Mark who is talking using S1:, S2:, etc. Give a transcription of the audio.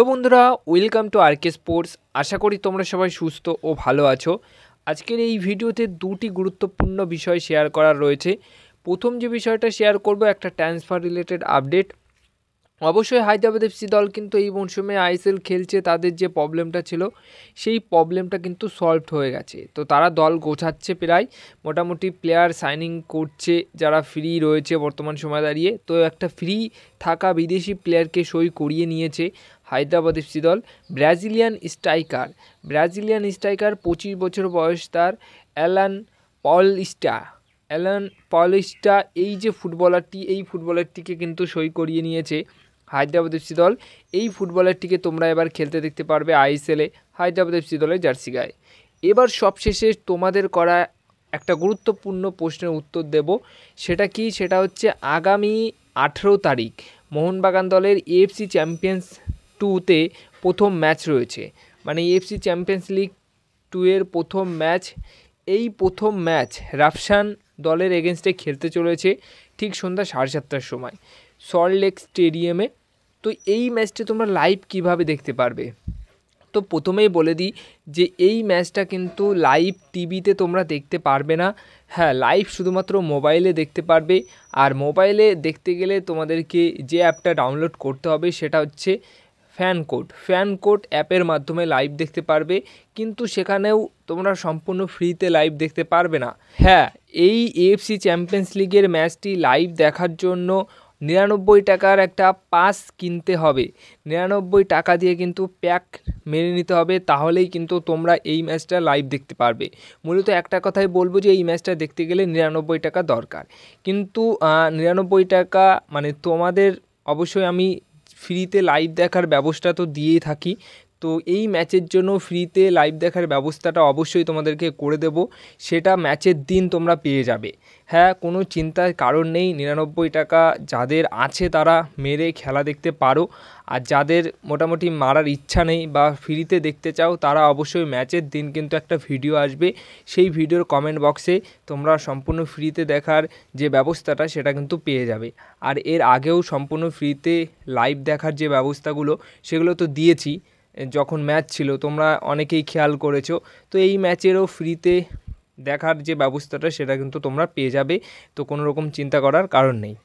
S1: বন্ধুরা, welcome to আরকে sports. আশা করি তোমরা সবাই সুস্থ ও ভালো আছো। আজকের এই ভিডিওতে দুটি গুরুত্বপূর্ণ বিষয় শেয়ার করার রয়েছে। প্রথম যে বিষয়টা শেয়ার করব, একটা ট্রান্সফার রিলেটেড আপডেট। অবশ্যই হায়দ্রাবাদ এফসি দল কিন্তু এই মরশুমে আইএসএল খেলছে, তাদের যে প্রবলেমটা ছিল সেই প্রবলেমটা কিন্তু সলভড হয়ে গেছে। তো তারা দল গোছাচ্ছে, প্রায় মোটামুটি প্লেয়ার সাইনিং করছে যারা ফ্রি রয়েছে বর্তমান সময় দাঁড়িয়ে। তো একটা ফ্রি থাকা বিদেশি প্লেয়ারকে সই করিয়ে নিয়েছে হায়দ্রাবাদ এফসি দল। ব্রাজিলিয়ান স্ট্রাইকার 25 বছর বয়স তার, অ্যালান পলিস্টা এই যে ফুটবলারটিকে কিন্তু সই করিয়ে নিয়েছে হায়দ্রাবাদ এফসি দল। এই ফুটবলারটিকে তোমরা এবার খেলতে দেখতে পারবে আইএসএলে হায়দ্রাবাদ এফসি দলের জার্সি গায়ে। এবার সবশেষে তোমাদের করা একটা গুরুত্বপূর্ণ প্রশ্নের উত্তর দেব। সেটা হচ্ছে আগামী 18 তারিখ মোহনবাগান দলের এএফসি চ্যাম্পিয়ন্স 2-তে প্রথম ম্যাচ রয়েছে, মানে এএফসি চ্যাম্পিয়ন্স লিগ 2 এর প্রথম ম্যাচ। এই প্রথম ম্যাচ রাফসান দলের এগেনস্টে খেলতে চলেছে ঠিক সন্ধ্যা 7:30টার সময় সল্টলেক স্টেডিয়ামে। তো এই ম্যাচটা তোমরা লাইভ কিভাবে দেখতে পারবে? তো প্রথমেই বলে দিই যে এই ম্যাচটা কিন্তু লাইভ টিভিতে তোমরা দেখতে পারবে না। হ্যাঁ, লাইভ শুধুমাত্র মোবাইলে দেখতে পারবে। আর মোবাইলে দেখতে গেলে তোমাদেরকে যে অ্যাপটা ডাউনলোড করতে হবে সেটা হচ্ছে ফ্যান কোড অ্যাপের মাধ্যমে লাইভ দেখতে পারবে, কিন্তু সেখানেও তোমরা সম্পূর্ণ ফ্রিতে লাইভ দেখতে পারবে না। হ্যাঁ, এই এএফসি চ্যাম্পিয়ন্স লিগের ম্যাচটি লাইভ দেখার জন্য 99 টাকার একটা পাস কিনতে হবে। 99 টাকা দিয়ে কিন্তু প্যাক মেনে নিতে হবে, তাহলেই কিন্তু তোমরা এই ম্যাচটা লাইভ দেখতে পারবে। মূলত একটা কথাই বলবো যে এই ম্যাচটা দেখতে গেলে 99 টাকা দরকার, কিন্তু 99 টাকা মানে তোমাদের অবশ্যই আমি ফ্রিতে লাইভ দেখার ব্যবস্থা তো দিয়েই থাকি। তো এই ম্যাচের জন্য ফ্রিতে লাইভ দেখার ব্যবস্থাটা অবশ্যই তোমাদেরকে করে দেব, সেটা ম্যাচের দিন তোমরা পেয়ে যাবে। হ্যাঁ, কোনো চিন্তার কারণ নেই। 99 টাকা যাদের আছে তারা মেরে খেলা দেখতে পারো, আর যাদের মোটামুটি মারার ইচ্ছা নেই বা ফ্রিতে দেখতে চাও তারা অবশ্যই ম্যাচের দিন কিন্তু একটা ভিডিও আসবে, সেই ভিডিওর কমেন্ট বক্সে তোমরা সম্পূর্ণ ফ্রিতে দেখার যে ব্যবস্থাটা সেটা কিন্তু পেয়ে যাবে। আর এর আগেও সম্পূর্ণ ফ্রিতে লাইভ দেখার যে ব্যবস্থাগুলো সেগুলো তো দিয়েছি যখন ম্যাচ ছিল, তোমরা অনেকেই খেয়াল করেছো। তো এই ম্যাচেরও ফ্রিতে দেখার যে ব্যবস্থাটা সেটা কিন্তু তোমরা পেয়ে যাবে, তো কোনো রকম চিন্তা করার কারণ নেই।